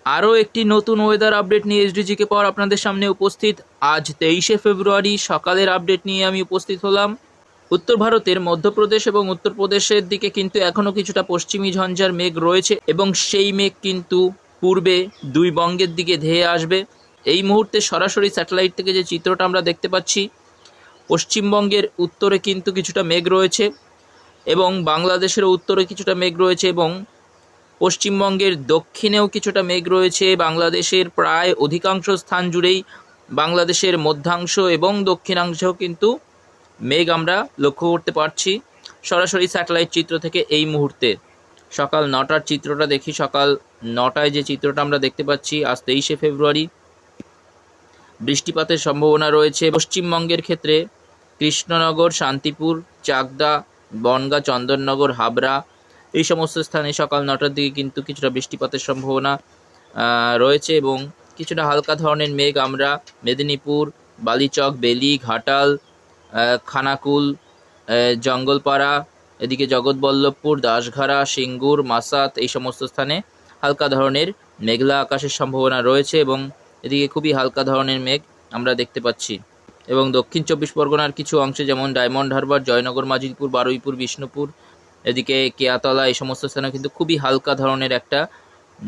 আরও একটি নতুন ওয়েদার আপডেট নিয়ে এসডিজিকে পাওয়ার আপনাদের সামনে উপস্থিত। আজ 23শে ফেব্রুয়ারি সকালের আপডেট নিয়ে আমি উপস্থিত হলাম। উত্তর ভারতের মধ্যপ্রদেশ এবং উত্তরপ্রদেশের দিকে কিন্তু এখনও কিছুটা পশ্চিমী ঝঞ্ঝার মেঘ রয়েছে এবং সেই মেঘ কিন্তু পূর্বে দুই বঙ্গের দিকে ধেয়ে আসবে। এই মুহূর্তে সরাসরি স্যাটেলাইট থেকে যে চিত্রটা আমরা দেখতে পাচ্ছি, পশ্চিমবঙ্গের উত্তরে কিন্তু কিছুটা মেঘ রয়েছে এবং বাংলাদেশের উত্তরে কিছুটা মেঘ রয়েছে এবং পশ্চিমবঙ্গের দক্ষিণেও কিছুটা মেঘ রয়েছে। বাংলাদেশের প্রায় অধিকাংশ স্থান জুড়েই বাংলাদেশের মধ্যাংশ এবং দক্ষিণাংশেও কিন্তু মেঘ আমরা লক্ষ্য করতে পারছি সরাসরি স্যাটেলাইট চিত্র থেকে। এই মুহূর্তে সকাল 9টার চিত্রটা দেখি। সকাল 9টায় যে চিত্রটা আমরা দেখতে পাচ্ছি, আজ 23শে ফেব্রুয়ারি, বৃষ্টিপাতের সম্ভাবনা রয়েছে পশ্চিমবঙ্গের ক্ষেত্রে কৃষ্ণনগর, শান্তিপুর, চাকদা, বনগাঁ, চন্দননগর, হাবড়া এই সমস্ত স্থানে সকাল 9টার দিকে কিন্তু কিছুটা বৃষ্টিপাতের সম্ভাবনা রয়েছে এবং কিছুটা হালকা ধরনের মেঘ আমরা মেদিনীপুর, বালিচক, বেলি, ঘাটাল, খানাকুল, জঙ্গলপাড়া, এদিকে জগৎবল্লভপুর, দাসঘাড়া, সিঙ্গুর, মাসাত এই সমস্ত স্থানে হালকা ধরনের মেঘলা আকাশের সম্ভাবনা রয়েছে এবং এদিকে খুবই হালকা ধরনের মেঘ আমরা দেখতে পাচ্ছি। এবং দক্ষিণ 24 পরগনার কিছু অংশে যেমন ডায়মন্ড হারবার, জয়নগর, মাজিলপুর, বারুইপুর, বিষ্ণুপুর, এদিকে কেয়াতলা এই সমস্ত স্থানে কিন্তু খুবই হালকা ধরনের একটা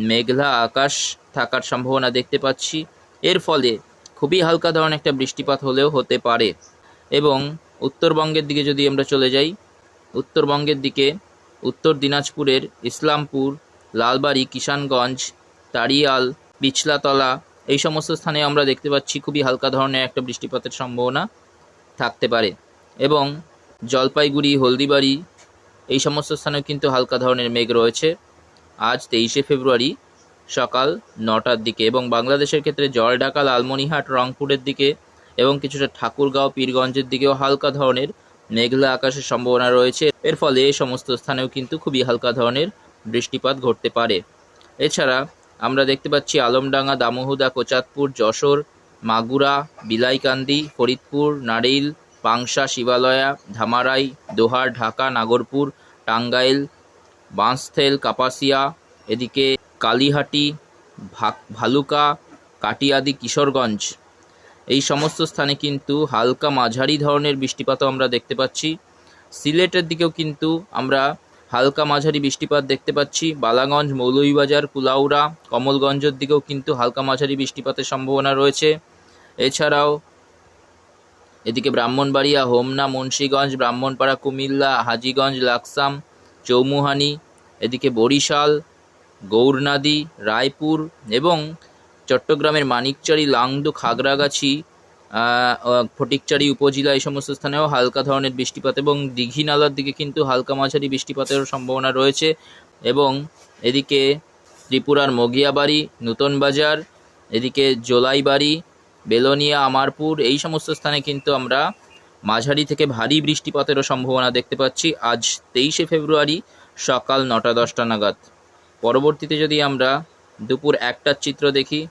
মেঘলা আকাশ থাকার সম্ভাবনা দেখতে পাচ্ছি। এর ফলে খুবই হালকা ধরনের একটা বৃষ্টিপাত হলেও হতে পারে। এবং উত্তরবঙ্গের দিকে যদি আমরা চলে যাই, উত্তরবঙ্গের দিকে উত্তর দিনাজপুরের ইসলামপুর, লালবাড়ি, কিষানগঞ্জ, তাড়িয়াল, পিছলাতলা এই সমস্ত স্থানে আমরা দেখতে পাচ্ছি খুবই হালকা ধরনের একটা বৃষ্টিপাতের সম্ভাবনা থাকতে পারে। এবং জলপাইগুড়ি, হলদিবাড়ি এই সমস্ত স্থানেও কিন্তু হালকা ধরনের মেঘ রয়েছে আজ 23শে ফেব্রুয়ারি সকাল 9টার দিকে। এবং বাংলাদেশের ক্ষেত্রে জলঢাকা, লালমনিরহাট, রংপুরের দিকে এবং কিছুটা ঠাকুরগাঁও, পীরগঞ্জের দিকেও হালকা ধরনের মেঘলা আকাশের সম্ভাবনা রয়েছে। এর ফলে এই সমস্ত স্থানেও কিন্তু খুবই হালকা ধরনের বৃষ্টিপাত ঘটতে পারে। এছাড়া আমরা দেখতে পাচ্ছি আলমডাঙ্গা, দামোহদা, কোচাতপুর, যশোর, মাগুরা, বিলাইকান্দি, ফরিদপুর, নারিল, পাংশা, শিবালয়া, ধামারাই, দোহার, ঢাকা, নাগরপুর, টাঙ্গাইল, বাঁশথেল, কাপাসিয়া, এদিকে কালিহাটি, ভালুকা, কাটিয়াদি, কিশোরগঞ্জ এই সমস্ত স্থানে কিন্তু হালকা মাঝারি ধরনের বৃষ্টিপাতও আমরা দেখতে পাচ্ছি। সিলেটের দিকেও কিন্তু আমরা হালকা মাঝারি বৃষ্টিপাত দেখতে পাচ্ছি। বালাগঞ্জ, মৌলভীবাজার, কুলাউড়া, কমলগঞ্জের দিকেও কিন্তু হালকা মাঝারি বৃষ্টিপাতের সম্ভাবনা রয়েছে। এছাড়াও এদিকে ব্রাহ্মণবাড়িয়া, হোমনা, মুন্সীগঞ্জ, ব্রাহ্মণপাড়া, কুমিল্লা, হাজীগঞ্জ, লাকসাম, চৌমুহানি, এদিকে বরিশাল, গৌরনাদি, রায়পুর এবং চট্টগ্রামের মানিকচারি, লাংদু, খাগড়াগাছি, ফটিকচারি উপজেলা এই সমস্ত স্থানেও হালকা ধরনের বৃষ্টিপাত এবং দীঘিনালার দিকে কিন্তু হালকা মাঝারি বৃষ্টিপাতের সম্ভাবনা রয়েছে। এবং এদিকে ত্রিপুরার মগিয়াবাড়ি, নূতন বাজার, এদিকে জোলাইবাড়ি, বেলোনিয়া, আমারপুর এই সমস্ত স্থানে কিন্তু আমরা মাঝারি থেকে ভারী বৃষ্টিপাতেরও সম্ভাবনা দেখতে পাচ্ছি আজ 23শে ফেব্রুয়ারি সকাল 9টা-10টা নাগাদ। পরবর্তীতে যদি আমরা দুপুর 1টার চিত্র দেখি,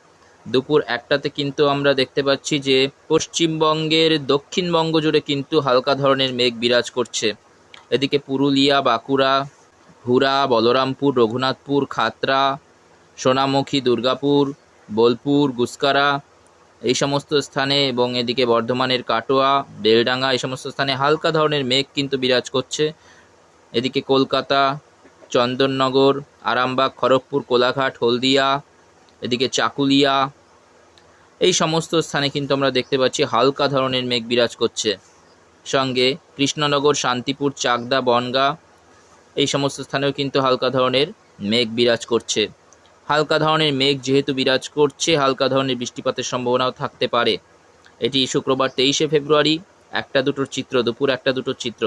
দুপুর 1টাতে কিন্তু আমরা দেখতে পাচ্ছি যে পশ্চিমবঙ্গের দক্ষিণবঙ্গ জুড়ে কিন্তু হালকা ধরনের মেঘ বিরাজ করছে। এদিকে পুরুলিয়া, বাঁকুড়া, হুরা, বলরামপুর, রঘুনাথপুর, খাতড়া, সোনামুখী, দুর্গাপুর, বোলপুর, গুসকারা এই সমস্ত স্থানে এবং এদিকে বর্ধমানের কাটোয়া, বেলডাঙ্গা এই সমস্ত স্থানে হালকা ধরনের মেঘ কিন্তু বিরাজ করছে। এদিকে কলকাতা, চন্দননগর, আরামবাগ, খড়গপুর, কোলাঘাট, হলদিয়া, এদিকে চাকুলিয়া এই সমস্ত স্থানে কিন্তু আমরা দেখতে পাচ্ছি হালকা ধরনের মেঘ বিরাজ করছে। সঙ্গে কৃষ্ণনগর, শান্তিপুর, চাকদা, বনগাঁ এই সমস্ত স্থানেও কিন্তু হালকা ধরনের মেঘ বিরাজ করছে। হালকা ধরনের মেঘ যেহেতু বিরাজ করছে, হালকা ধরনের বৃষ্টিপাতের সম্ভাবনাও থাকতে পারে। এটি শুক্রবার 23শে ফেব্রুয়ারি 1টা-2টোর চিত্র, দুপুর 1টা-2টোর চিত্র।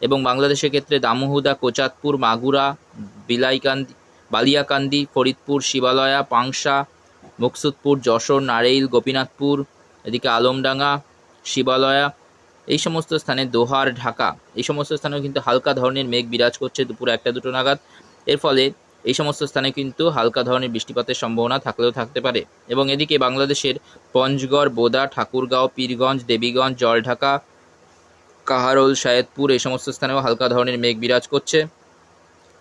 এবং বাংলাদেশের ক্ষেত্রে দামোহদা, কোচাতপুর, মাগুরা, বালিয়াকান্দি, ফরিদপুর, শিবালয়া, পাংশা, মুকসুদপুর, যশোর, নারেইল, গোপীনাথপুর, এদিকে আলমডাঙ্গা, শিবালয়া এই সমস্ত স্থানে, দোহার, ঢাকা এই সমস্ত স্থানেও কিন্তু হালকা ধরনের মেঘ বিরাজ করছে দুপুর 1টা-2টো নাগাদ। এর ফলে এই সমস্ত স্থানে কিন্তু হালকা ধরনের বৃষ্টিপাতের সম্ভাবনা থাকলেও থাকতে পারে। এবং এদিকে বাংলাদেশের পঞ্চগড়, বোদা, ঠাকুরগাঁও, পীরগঞ্জ, দেবীগঞ্জ, জলঢাকা, কাহারোল, সায়েদপুর এই সমস্ত স্থানেও হালকা ধরনের মেঘ বিরাজ করছে।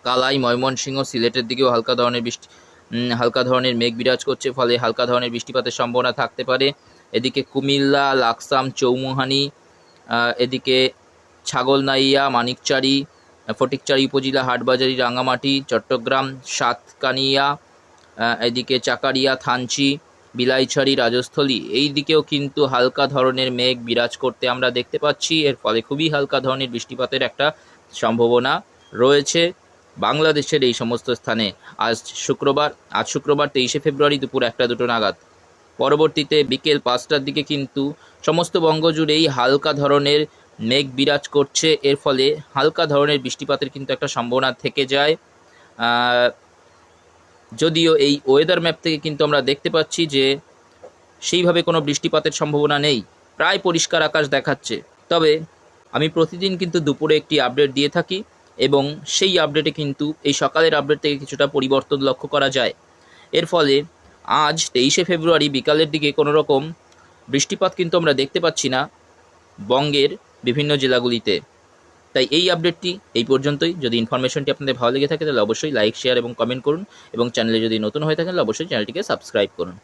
কালাই, ময়মনসিংহ, সিলেটের দিকেও হালকা ধরনের হালকা ধরনের মেঘ বিরাজ করছে, ফলে হালকা ধরনের বৃষ্টিপাতের সম্ভাবনা থাকতে পারে। এদিকে কুমিল্লা, লাকসাম, চৌমুহানি, এদিকে ছাগলনাইয়া, মানিকচারি, ফটিকচারি উপজেলা, হাটবাজারি, রাঙামাটি, চট্টগ্রাম, সাতকানিয়া, এদিকে চাকারিয়া, থানচি, বিলাইছড়ি, রাজস্থলী, এই দিকেও কিন্তু হালকা ধরনের মেঘ বিরাজ করতে আমরা দেখতে পাচ্ছি। এর ফলে খুবই হালকা ধরনের বৃষ্টিপাতের একটা সম্ভাবনা রয়েছে বাংলাদেশের এই সমস্ত স্থানে। আজ শুক্রবার 23শে ফেব্রুয়ারি দুপুর 1-2 নাগাদ। পরবর্তীতে বিকেল 5টার দিকে কিন্তু সমস্ত বঙ্গ জুড়েই হালকা ধরনের মেঘ বিরাজ করছে। এর ফলে হালকা ধরনের বৃষ্টিপাতের কিন্তু একটা সম্ভাবনা থেকে যায়। যদিও এই ওয়েদার ম্যাপ থেকে কিন্তু আমরা দেখতে পাচ্ছি যে সেইভাবে কোনো বৃষ্টিপাতের সম্ভাবনা নেই, প্রায় পরিষ্কার আকাশ দেখাচ্ছে। তবে আমি প্রতিদিন কিন্তু দুপুরে একটি আপডেট দিয়ে থাকি এবং সেই আপডেটে কিন্তু এই সকালের আপডেট থেকে কিছুটা পরিবর্তন লক্ষ্য করা যায়। এর ফলে আজ 23শে ফেব্রুয়ারি বিকালের দিকে কোনো রকম বৃষ্টিপাত কিন্তু আমরা দেখতে পাচ্ছি না বঙ্গের বিভিন্ন জেলাগুলিতে। তাই এই আপডেটটি এই পর্যন্তই। যদি ইনফরমেশনটি আপনাদের ভালো লেগে থাকে তাহলে অবশ্যই লাইক, শেয়ার এবং কমেন্ট করুন, এবং চ্যানেলে যদি নতুন হয়ে থাকেন তাহলে অবশ্যই চ্যানেলটিকে সাবস্ক্রাইব করুন।